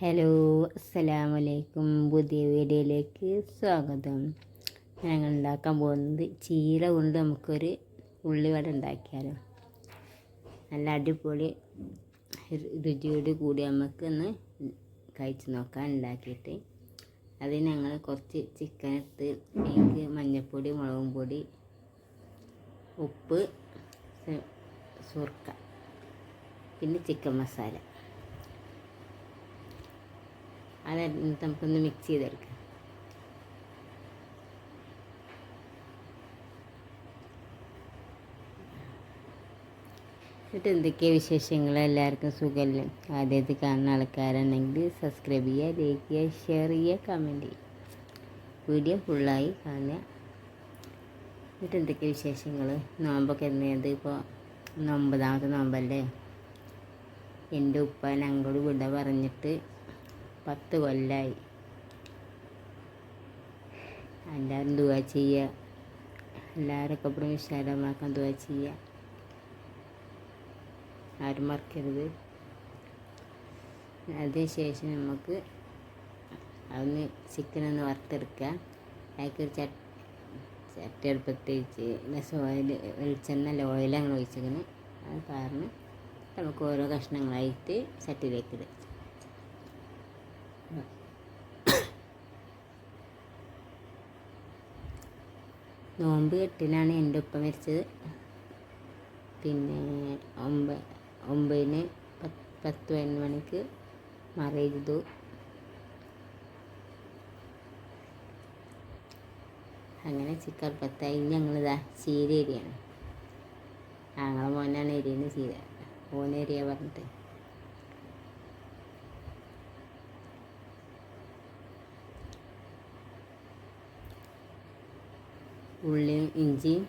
Hello, അസ്സലാമു അലൈക്കും. പുതിയ വീഡിയോയിലേക്ക് സ്വാഗതം. ഞങ്ങൾ ഉണ്ടാക്കാൻ പോകുന്നത് ചീര കൊണ്ട് നമുക്കൊരു ഉള്ളിവട ഉണ്ടാക്കിയാലോ. നല്ല അടിപൊളി രുചിയോട് കൂടി നമുക്കൊന്ന് കഴിച്ച് നോക്കാം ഉണ്ടാക്കിയിട്ട്. അതിന് ഞങ്ങൾ കുറച്ച് ചിക്കൻ എടുത്ത് അതിലേക്ക് മഞ്ഞൾപ്പൊടി, മുളകും പൊടി, ഉപ്പ്, സുർക്ക, പിന്നെ ചിക്കൻ മസാല, അത് നമുക്കൊന്ന് മിക്സ് ചെയ്തെടുക്കാം. എന്നിട്ട് എന്തൊക്കെയാണ് വിശേഷങ്ങൾ? എല്ലാവർക്കും സുഖമല്ലേ? ആദ്യമായിട്ട് കാണുന്ന ആൾക്കാരാണെങ്കിൽ സബ്സ്ക്രൈബ് ചെയ്യുക, ലൈക്ക് ചെയ്യുക, ഷെയർ ചെയ്യുക, കമൻറ്റ് ചെയ്യുക. വീഡിയോ ഫുള്ളായി കാണുക. എന്നിട്ട് എന്തൊക്കെയാണ് വിശേഷങ്ങൾ? നോമ്പൊക്കെ എന്നത് ഇപ്പോൾ 9ാമത്തെ നോമ്പല്ലേ. എൻ്റെ ഉപ്പ ഞങ്ങളോട് വിട പറഞ്ഞിട്ട് 10 കൊല്ലമായി. എല്ലാവരും ദുആ ചെയ്യുക, എല്ലാവരൊക്കെ എപ്പോഴും വിശാലമാക്കാൻ ദുആ ചെയ്യുക, ആരും മറക്കരുത്. അതിനുശേഷം നമുക്ക് അതൊന്ന് ചിക്കനൊന്ന് വറുത്തെടുക്കുക. അതിലേക്ക് ചട്ടി അടുപ്പത്ത് വെച്ച് വെളിച്ചെണ്ണ ഓയിൽ അങ്ങനെ ഒഴിച്ചിങ്ങനെ അത് കാരണം നമുക്ക് ഓരോ കഷ്ണങ്ങളായിട്ട് ചട്ടിയിലേക്ക് ഇടുക. നോമ്പ് 8-നാണ് എൻ്റെ ഉപ്പ മരിച്ചത്. പിന്നെ 9-ന് 10-11 മണിക്ക് മറവ് ചെയ്തു. അങ്ങനെ ചിക്കൻ പത്തായി. ഞങ്ങളിതാ ചീര എരിയാണ്. ഞങ്ങളെ മോനാണ് എരിയുന്ന ചീര. ഓനെരിയ പറഞ്ഞിട്ട് ഉള്ളിയും ഇഞ്ചിയും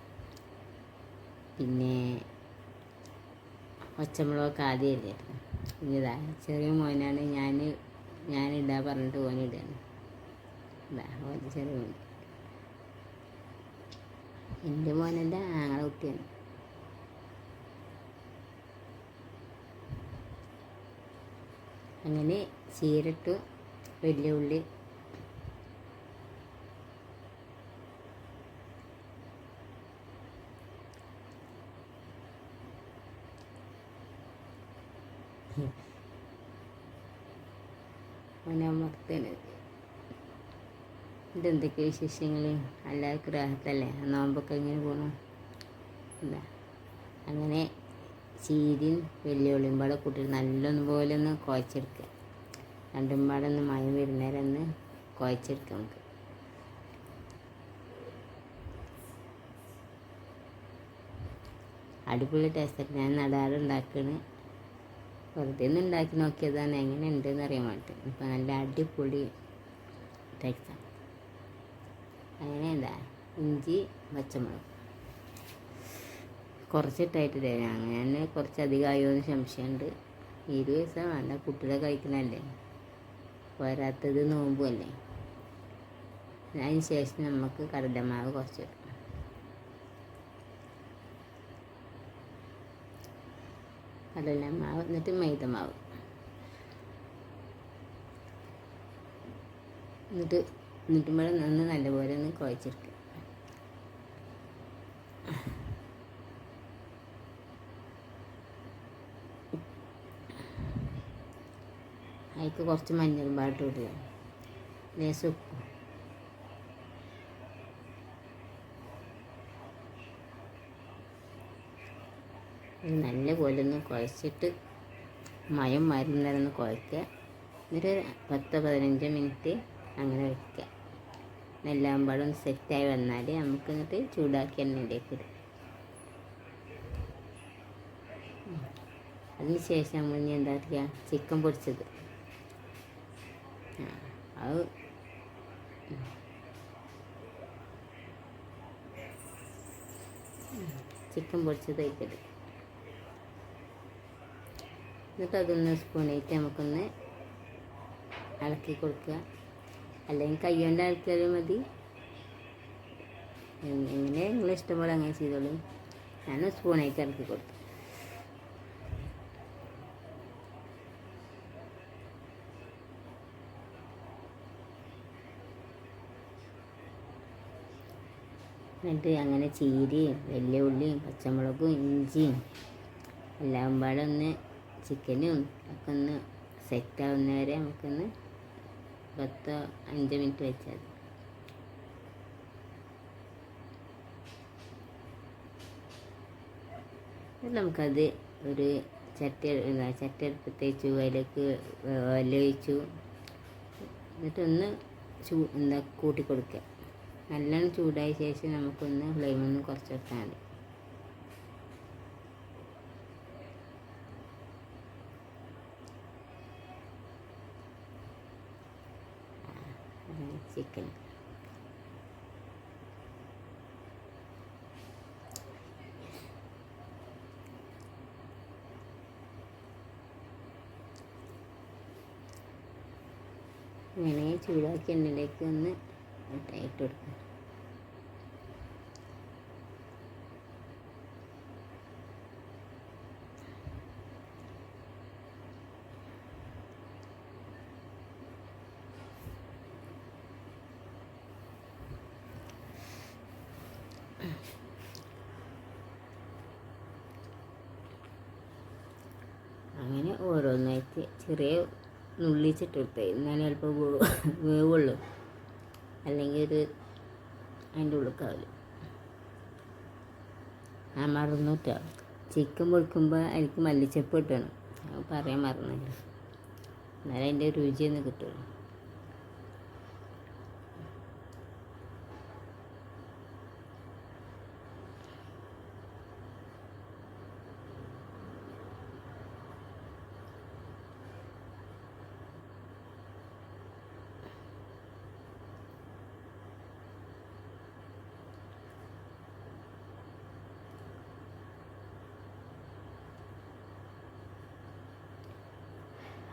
പിന്നെ പച്ചമുളകൊക്കെ ആദ്യം ഇല്ലായിരുന്നു. ഇതാ ചെറിയ മോനാണ്, ഞാനിടാ പറഞ്ഞിട്ട് ഓനിടുകയാണ്. ഇതാ ഓൻ ചെറിയ മോൻ, എൻ്റെ മോനല്ല, ആങ്ങളെ കുട്ടിയാണ്. അങ്ങനെ ചീരട്ടു, വലിയ ഉള്ളി, ഓനമർത്തണ്. ഇതെന്തൊക്കെ വിശേഷങ്ങൾ? എല്ലാവർക്കും റാഹത്തല്ലേ? നോമ്പൊക്കെ ഇങ്ങനെ പോകണം. എന്താ അങ്ങനെ ചീരയും വെല്ലുവിളിയും പാടെ കൂട്ടിയിട്ട് നല്ലൊന്നും പോലെ ഒന്ന് കുഴച്ചെടുക്കുക. രണ്ടും പാടെ ഒന്ന് മയം വരുന്നേരം ഒന്ന് കുഴച്ചെടുക്കുക. നമുക്ക് അടിപൊളി ടേസ്റ്റൊക്കെ. ഞാൻ നടാറ് ഉണ്ടാക്കണ്, വെറുതെ ഒന്ന് ഉണ്ടാക്കി നോക്കിയതാണ്, എങ്ങനെ ഉണ്ടെന്ന് അറിയാൻ വേണ്ടിയിട്ട്. ഇപ്പം നല്ല അടിപൊളി ടേസ്റ്റാണ്. അങ്ങനെ എന്താ ഇഞ്ചി, പച്ചമുളക് കുറച്ചിട്ടായിട്ടില്ലേ. ഞാൻ കുറച്ചധികമായോ എന്ന് സംശയമുണ്ട്. 20 ദിവസം വേണ്ട, കുട്ടികളെ കഴിക്കണല്ലേ, പോരാത്തത് നോമ്പുമല്ലേ. അതിന് ശേഷം നമുക്ക് കടലമാവ് കുറച്ച് ഇടാം. കടലമാവ്, എന്നിട്ട് മൈദമാവ്, എന്നിട്ടും കൂടെ നല്ലപോലെ ഒന്ന് കുഴച്ചെടുക്കുക. അതിലേക്ക് കുറച്ച് മഞ്ഞൾ പാട്ട് ഇടുക, ലേശം ഉപ്പ്. നല്ലപോലെ ഒന്ന് കുഴച്ചിട്ട് മയം മരുന്നൊന്ന് കുഴക്കുക. എന്നിട്ട് 10-15 മിനിറ്റ് അങ്ങനെ വയ്ക്കുക. എല്ലാം പാടും സെറ്റായി വന്നാൽ നമുക്ക് എന്നിട്ട് ചൂടാക്കി എണ്ണയിലേക്ക് ഇടും. അതിന് ശേഷം നമ്മൾ ഇനി എന്താ പറയുക, ചിക്കൻ പൊടിച്ചത് അത് അതിക്കിടും. എന്നിട്ട് അതൊന്ന് സ്പൂണായിട്ട് നമുക്കൊന്ന് ഇളക്കി കൊടുക്കുക. അല്ലെങ്കിൽ കൈ കൊണ്ട് ഇളക്കിയാലും മതി. എങ്ങനെ നിങ്ങൾ ഇഷ്ടംപോലെ അങ്ങനെ ചെയ്തോളൂ. ഞാൻ സ്പൂണായിട്ട് ഇളക്കി കൊടുത്തു. എന്നിട്ട് അങ്ങനെ ചീരയും വലിയ ഉള്ളിയും പച്ചമുളകും ഇഞ്ചിയും എല്ലാം പാടെ ഒന്ന് ചിക്കനും ഒക്കെ ഒന്ന് സെറ്റാവുന്നവരെ നമുക്കൊന്ന് 10-5 മിനിറ്റ് വെച്ചാൽ മതി. നമുക്കത് ഒരു ചട്ടി എടുപ്പത്തേച്ചു അതിലേക്ക് ഓയിൽ ഒഴിച്ചു എന്നിട്ടൊന്ന് കൂട്ടി കൊടുക്കുക. നല്ലോണം ചൂടായ ശേഷം നമുക്കൊന്ന് ഫ്ലെയിമൊന്ന് കുറച്ച് വെക്കാൻ മതി. ചിക്കൻ ഇങ്ങനെ ചൂടാക്കി എണ്ണയിലേക്ക് ഒന്ന് ഇട്ട് കൊടുക്കുക. അങ്ങനെ ഓരോന്നായിട്ട് ചെറിയ നുള്ളിച്ചിട്ട് കൊടുത്തേ എന്നാലും ചിലപ്പോൾ വേവുള്ളൂ, അല്ലെങ്കിൽ അതിൻ്റെ ഉള്ളിക്കാവില്ല. ഞാൻ മറന്നുട്ടോ, ചിക്കൻ പൊളിക്കുമ്പോൾ എനിക്ക് മല്ലിച്ചപ്പ് കിട്ടണം, പറയാൻ മറന്നില്ല, എന്നാലും അതിൻ്റെ രുചിയൊന്നും കിട്ടുള്ളൂ.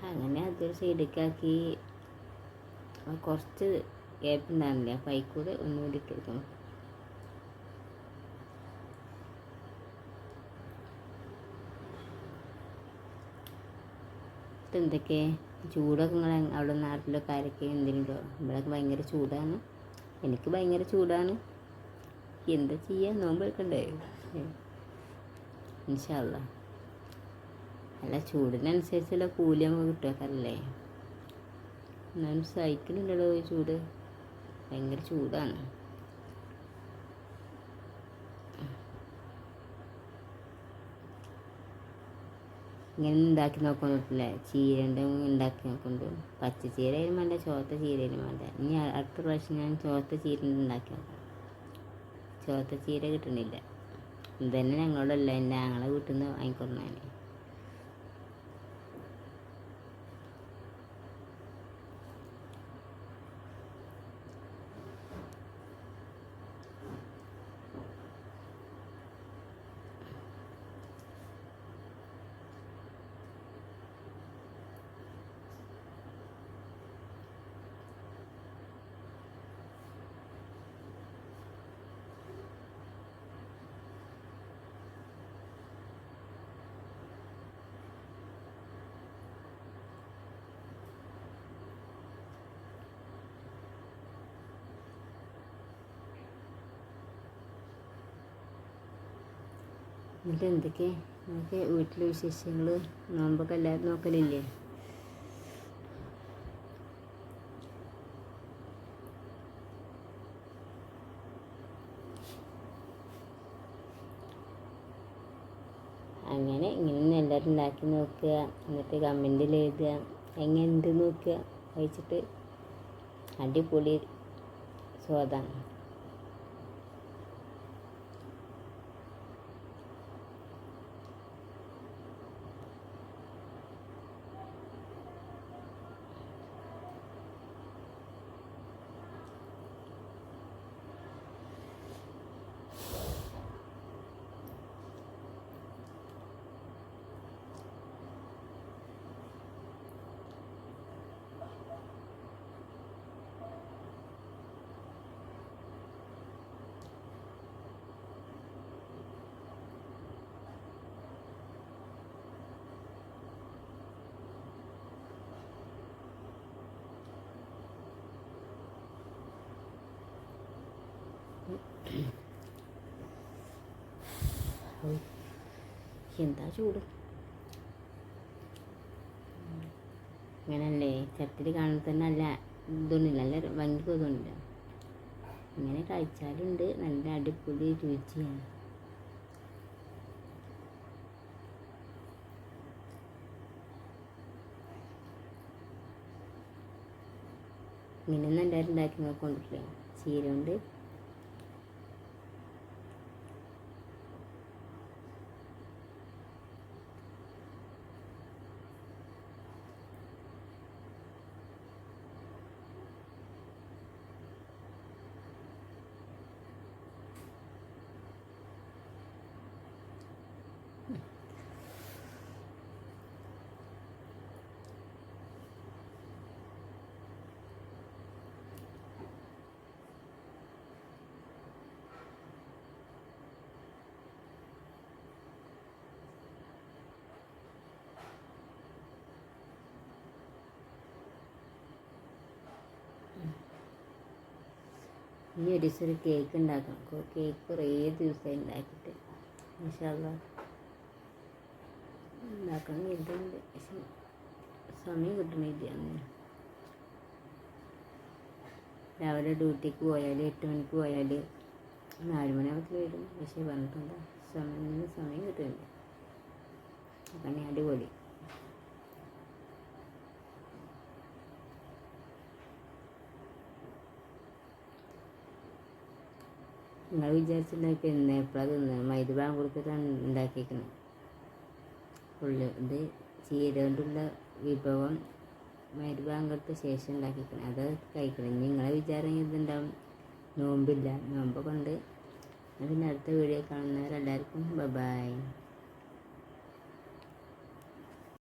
അങ്ങനെ അതൊരു സൈഡിലേക്കാക്കി കുറച്ച് ഗ്യാപ്പ് ഉണ്ടാകുന്നില്ല, അപ്പോൾ അതിൽ കൂടെ ഒന്നുകൂടി ഇട്ടെടുക്കണം. എന്തൊക്കെ ചൂടൊക്കെ നിങ്ങൾ അവിടെ നാട്ടിലൊക്കെ ആരൊക്കെ എന്തെങ്കിലും ഇവിടെയൊക്കെ ഭയങ്കര ചൂടാണ്, എനിക്ക് ഭയങ്കര ചൂടാണ്. എന്താ ചെയ്യുക, നോമ്പ് എടുക്കണ്ടേ ഇൻഷാ അല്ലാ. അല്ല ചൂടിനനുസരിച്ചുള്ള കൂലി നമുക്ക് കിട്ടുമല്ലേ, എന്നാലും സഹിക്കുന്നില്ലല്ലോ ചൂട്, ഭയങ്കര ചൂടാണ്. ഇങ്ങനെ ഉണ്ടാക്കി നോക്കാൻ പറ്റില്ല, ചീരൻ്റെ ഉണ്ടാക്കി നോക്കുന്നുണ്ട്. പച്ച ചീരയിലും വേണ്ട, ചോത്ത ചീരയിലും വേണ്ട. ഇനി അടുത്ത പ്രാവശ്യം ഞാൻ ചോത്ത ചീര ഉണ്ടാക്കി നോക്കാം. ചോത്ത ചീര കിട്ടണില്ല, ഇതന്നെ ഞങ്ങളോടല്ല, എൻ്റെ ഞങ്ങളെ വീട്ടിൽ നിന്ന് വാങ്ങിക്കൊണ്ടാണ്. എന്നിട്ട് എന്തൊക്കെ നമുക്ക് വീട്ടിലെ വിശേഷങ്ങൾ, നോമ്പൊക്കെ എല്ലാവരും നോക്കലില്ലേ? അങ്ങനെ ഇങ്ങനെ എല്ലാവരും ഉണ്ടാക്കി നോക്കുക, എന്നിട്ട് കമൻറ്റിൽ എഴുതുക എങ്ങനെയുണ്ട് നോക്കുക, കഴിച്ചിട്ട് അടിപൊളി സ്വാദാണ്. എന്താ ചൂട് ഇങ്ങനല്ലേ ചട്ടിൽ കാണുമ്പോൾ തന്നെ നല്ല ഇതൊന്നുമില്ല, നല്ല ഭംഗിക്ക് ഇതൊന്നുമില്ല. ഇങ്ങനെ കഴിച്ചാലുണ്ട് നല്ല അടിപൊളി രുചിയാണ്. ഇങ്ങനെയൊന്നും എല്ലാവരും ഉണ്ടാക്കി നോക്കൊണ്ടില്ലേ ചീര കൊണ്ട്. ഇനി ഒരു ദിവസം ഒരു കേക്ക് ഉണ്ടാക്കണം. കേക്ക് കുറേ ദിവസമായി ഉണ്ടാക്കിയിട്ട്. ഇൻഷാ അല്ലാഹ് ഉണ്ടാക്കണം ഇതുണ്ട്, പക്ഷെ സമയം കിട്ടണില്ല. രാവിലെ ഡ്യൂട്ടിക്ക് പോയാൽ 8 മണിക്ക് പോയാൽ 4 മണിയാകുമ്പോൾ വരും. പക്ഷേ പറഞ്ഞിട്ടുണ്ട് സമയം കിട്ടുന്നില്ല. അപ്പം അടിപൊളി. നിങ്ങൾ വിചാരിച്ചിട്ടുണ്ടെങ്കിൽ ഇപ്പം ഇന്ന് എപ്പോഴാണ് തിന്നത്? മൈദ കൊടുത്തിട്ടാണ് ഉണ്ടാക്കിയിരിക്കുന്നത് ഫുള്ള്. ഇത് ചീര കൊണ്ടുള്ള വിഭവം മൈദ കൊടുത്ത ശേഷം ഉണ്ടാക്കിയിരിക്കണം. അത് കഴിക്കണം. ഇനി നിങ്ങളെ വിചാരം ഇതുണ്ടാവും നോമ്പില്ല, നോമ്പ് കൊണ്ട്. പിന്നെ അടുത്ത വീഡിയോ കാണുന്നവരെല്ലാവർക്കും ബൈ.